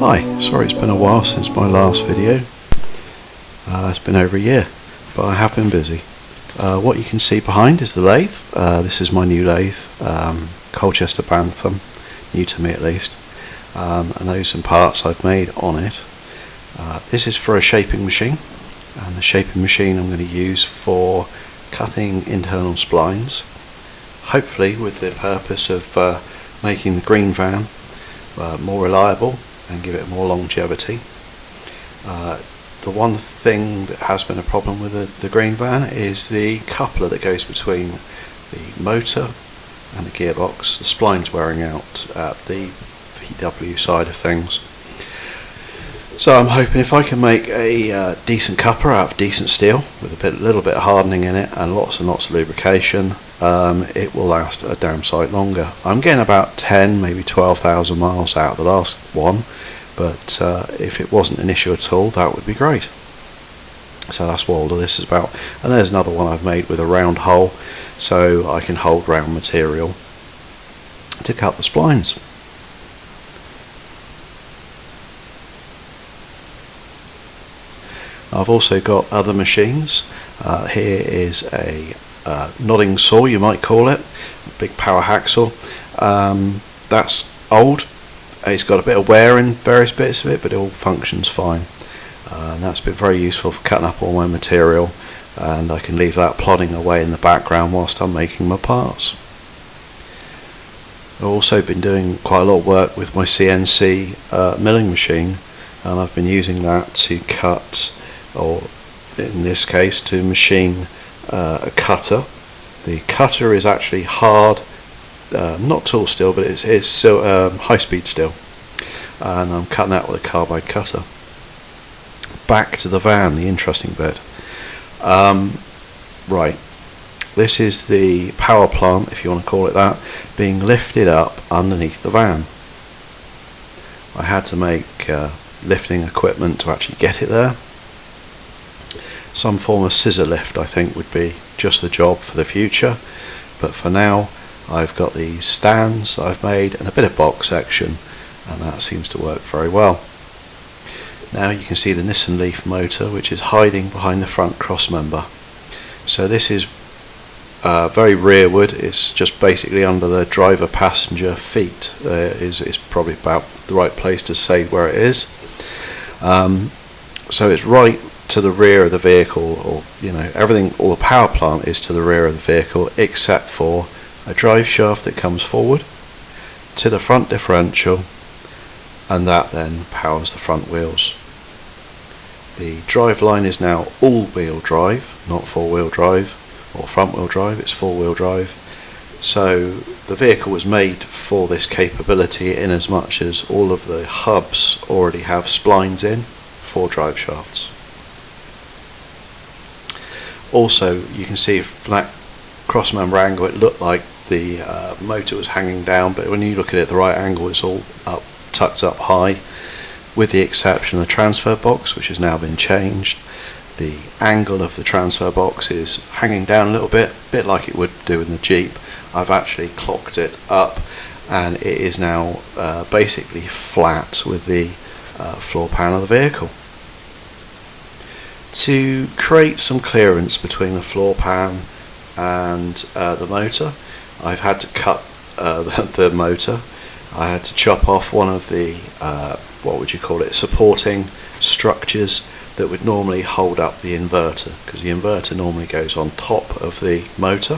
Hi, sorry it's been a while since my last video. It's been over a year, but I have been busy. What you can see behind is the lathe. This is my new lathe, Colchester Bantam, new to me at least, and those are some parts I've made on it. This is for a shaping machine, and the shaping machine I'm going to use for cutting internal splines, hopefully with the purpose of making the green van more reliable and give it more longevity. The one thing that has been a problem with the green van is the coupler that goes between the motor and the gearbox. The spline's wearing out at the VW side of things. So I'm hoping if I can make a decent coupler out of decent steel with a little bit of hardening in it and lots and lots of lubrication, it will last a damn sight longer. I'm getting about 10, maybe 12,000 miles out of the last one, but if it wasn't an issue at all, that would be great. So that's what all of this is about. And there's another one I've made with a round hole, so I can hold round material to cut the splines. I've also got other machines. Here is a nodding saw, you might call it, a big power hacksaw. That's old. It's got a bit of wear in various bits of it, but it all functions fine. And that's been very useful for cutting up all my material, and I can leave that plodding away in the background whilst I'm making my parts. I've also been doing quite a lot of work with my CNC milling machine, and I've been using that to cut, or in this case to machine a cutter. The cutter is actually hard, not tool steel, but it's still high speed steel, and I'm cutting that with a carbide cutter. Back to the van, the interesting bit. Right, this is the power plant, if you want to call it that, being lifted up underneath the van. I had to make lifting equipment to actually get it there. Some form of scissor lift I think would be just the job for the future, but for now I've got these stands I've made and a bit of box section, and that seems to work very well. Now you can see the Nissan Leaf motor, which is hiding behind the front crossmember. So this is very rearward. It's just basically under the driver passenger feet. Is probably about the right place to say where it is. So it's right to the rear of the vehicle, or everything, all the power plant is to the rear of the vehicle except for a drive shaft that comes forward to the front differential, and that then powers the front wheels. The Driveline is now all-wheel drive, not four-wheel drive or front-wheel drive, it's four-wheel drive. So the vehicle was made for this capability in as much as all of the hubs already have splines in for drive shafts. Also, you can see from that crossmember angle it looked like the motor was hanging down, but when you look at it at the right angle it's all up, tucked up high, with the exception of the transfer box, which has now been changed. The angle of the transfer box is hanging down a little bit like it would do in the Jeep. I've actually clocked it up, and it is now basically flat with the floor pan of the vehicle. To create some clearance between the floor pan and the motor, I've had to cut the motor. I had to chop off one of the what would you call it, supporting structures that would normally hold up the inverter, because the inverter normally goes on top of the motor.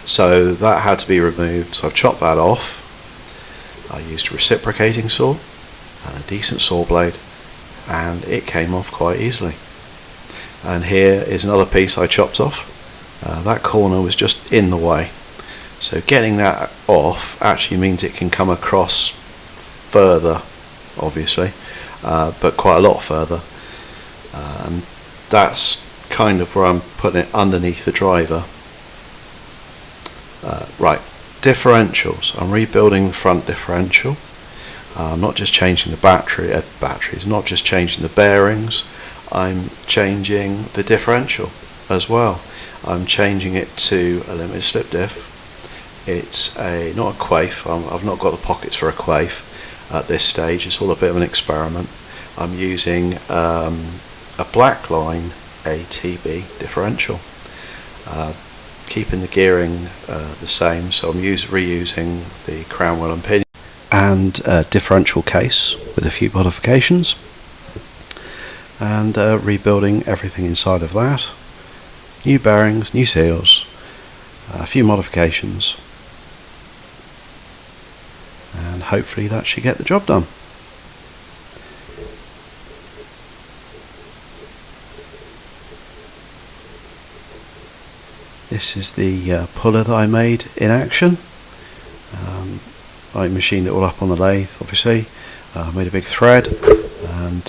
So that had to be removed, so I've chopped that off. I used a reciprocating saw and a decent saw blade, and it came off quite easily. And here is another piece I chopped off. That corner was just in the way, so getting that off actually means it can come across further, obviously, but quite a lot further, and that's kind of where I'm putting it underneath the driver. Right, differentials. I'm rebuilding the front differential. I'm not just changing the batteries, not just changing the bearings, I'm changing the differential as well. I'm changing it to a limited slip diff. It's not a quaif, I've not got the pockets for a quaif, at this stage. It's all a bit of an experiment. I'm using a Driveline AWD differential, keeping the gearing the same, so I'm reusing the crown wheel and pinion and a differential case with a few modifications, and rebuilding everything inside of that. New bearings, new seals, a few modifications, and hopefully that should get the job done. This is the puller that I made in action. I machined it all up on the lathe, obviously. Made a big thread and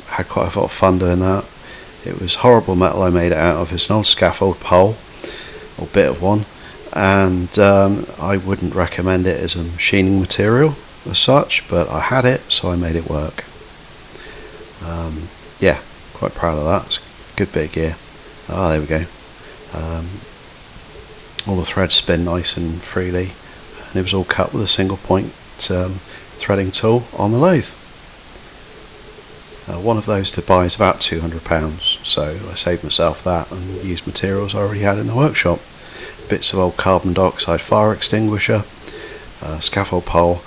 had quite a lot of fun doing that. It was horrible metal I made it out of. It's an old scaffold pole, or bit of one, and I wouldn't recommend it as a machining material as such, but I had it, so I made it work. Yeah, quite proud of that. It's a good bit of gear. Ah, there we go. All the threads spin nice and freely, and it was all cut with a single point threading tool on the lathe. One of those to buy is about £200, so I saved myself that and used materials I already had in the workshop. Bits of old carbon dioxide fire extinguisher, scaffold pole,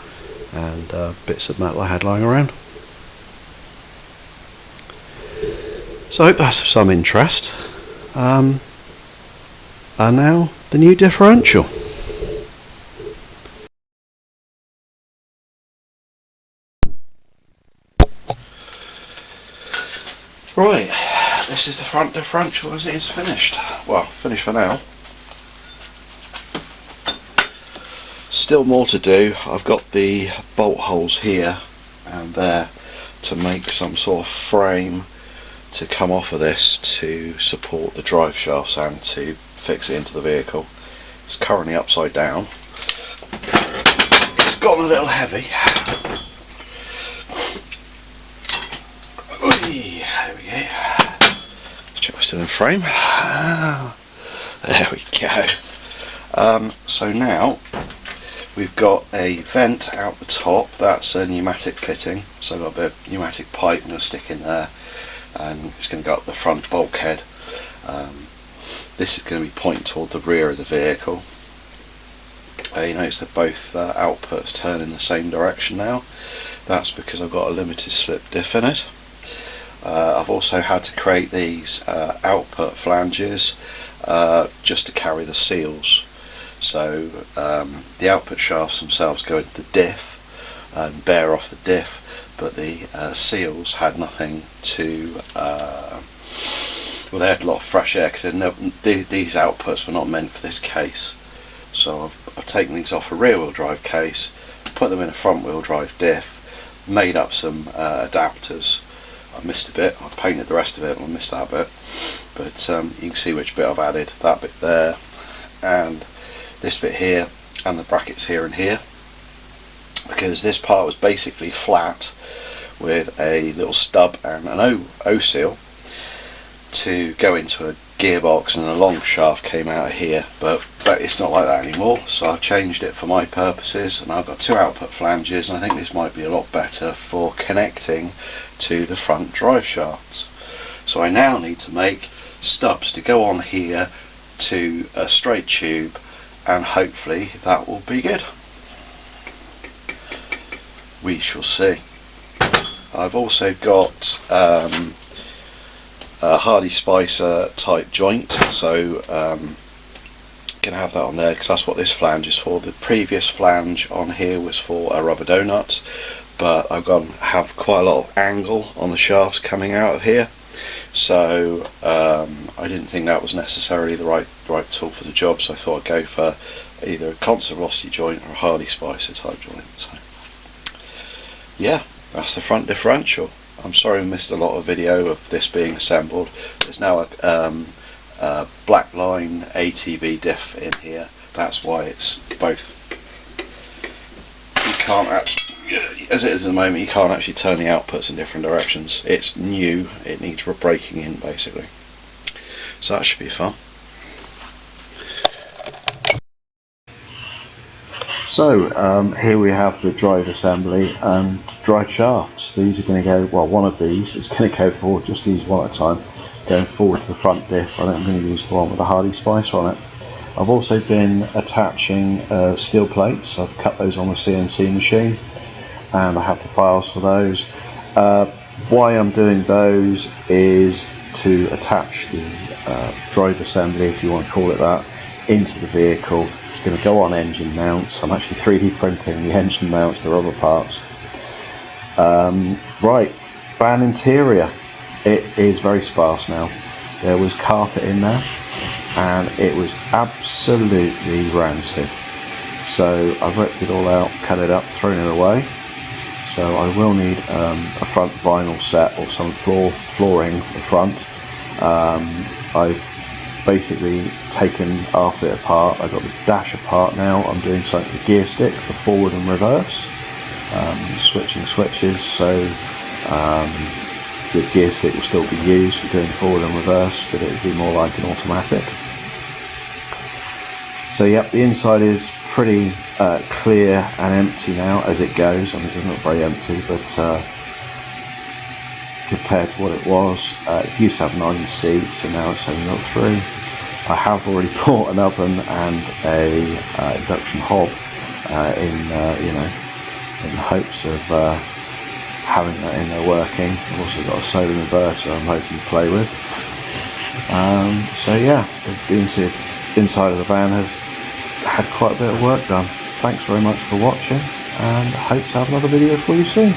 and bits of metal I had lying around. So I hope that's of some interest. And now the new differential. Right, this is the front differential as it is finished. Well, finished for now. Still more to do. I've got the bolt holes here and there to make some sort of frame to come off of this to support the drive shafts and to fix it into the vehicle. It's currently upside down. It's gotten a little heavy. There we go. Let's check we're still in frame. There we go. So now we've got a vent out the top. That's a pneumatic fitting. So I've got a bit of pneumatic pipe I'm going to stick in there, and it's going to go up the front bulkhead. This is going to be pointing toward the rear of the vehicle. You notice that both outputs turn in the same direction now. That's because I've got a limited slip diff in it. I've also had to create these output flanges just to carry the seals. So the output shafts themselves go into the diff and bear off the diff, but the seals had nothing to well, they had a lot of fresh air because these outputs were not meant for this case. So I've taken these off a rear wheel drive case, put them in a front wheel drive diff, made up some adapters. I missed a bit, I painted the rest of it and I missed that bit, but you can see which bit I've added. That bit there, and this bit here, and the brackets here and here, because this part was basically flat with a little stub and an O seal to go into a gearbox, and a long shaft came out of here, but it's not like that anymore, so I've changed it for my purposes, and I've got two output flanges, and I think this might be a lot better for connecting to the front drive shafts. So I now need to make stubs to go on here to a straight tube, and hopefully that will be good. We shall see. I've also got a Hardy Spicer type joint, so can have that on there because that's what this flange is for. The previous flange on here was for a rubber donut, but I've got to have quite a lot of angle on the shafts coming out of here, so I didn't think that was necessarily the right tool for the job, so I thought I'd go for either a constant velocity joint or a Hardy Spicer type joint. So yeah, that's the front differential. I'm sorry we missed a lot of video of this being assembled. There's now a Driveline AWD diff in here. That's why it's both. You can't, as it is at the moment, you can't actually turn the outputs in different directions. It's new, it needs breaking in basically. So that should be fun. So here we have the drive assembly and drive shafts. These are going to go, well, one of these is going to go forward, just use one at a time, going forward to the front diff. I think I'm going to use the one with the Hardy Spice on it. I've also been attaching steel plates. I've cut those on the CNC machine and I have the files for those. Why I'm doing those is to attach the drive assembly, if you want to call it that, into the vehicle. It's going to go on engine mounts. I'm actually 3D printing the engine mounts, the rubber parts. Right, van interior. It is very sparse now. There was carpet in there and it was absolutely rancid. So I've ripped it all out, cut it up, thrown it away. So I will need a front vinyl set or some flooring at the front. I've basically taken half it apart. I've got the dash apart now. I'm doing something with the gear stick for forward and reverse. Switching switches, so the gear stick will still be used for doing forward and reverse, but it would be more like an automatic. So yep, the inside is pretty clear and empty now as it goes. I mean, it doesn't look very empty, but compared to what it was, it used to have 9 seats and now it's only got 3. I have already bought an oven and a induction hob in the hopes of having that in there working. I've also got a solar inverter I'm hoping to play with. So yeah, the inside of the van has had quite a bit of work done. Thanks very much for watching and I hope to have another video for you soon.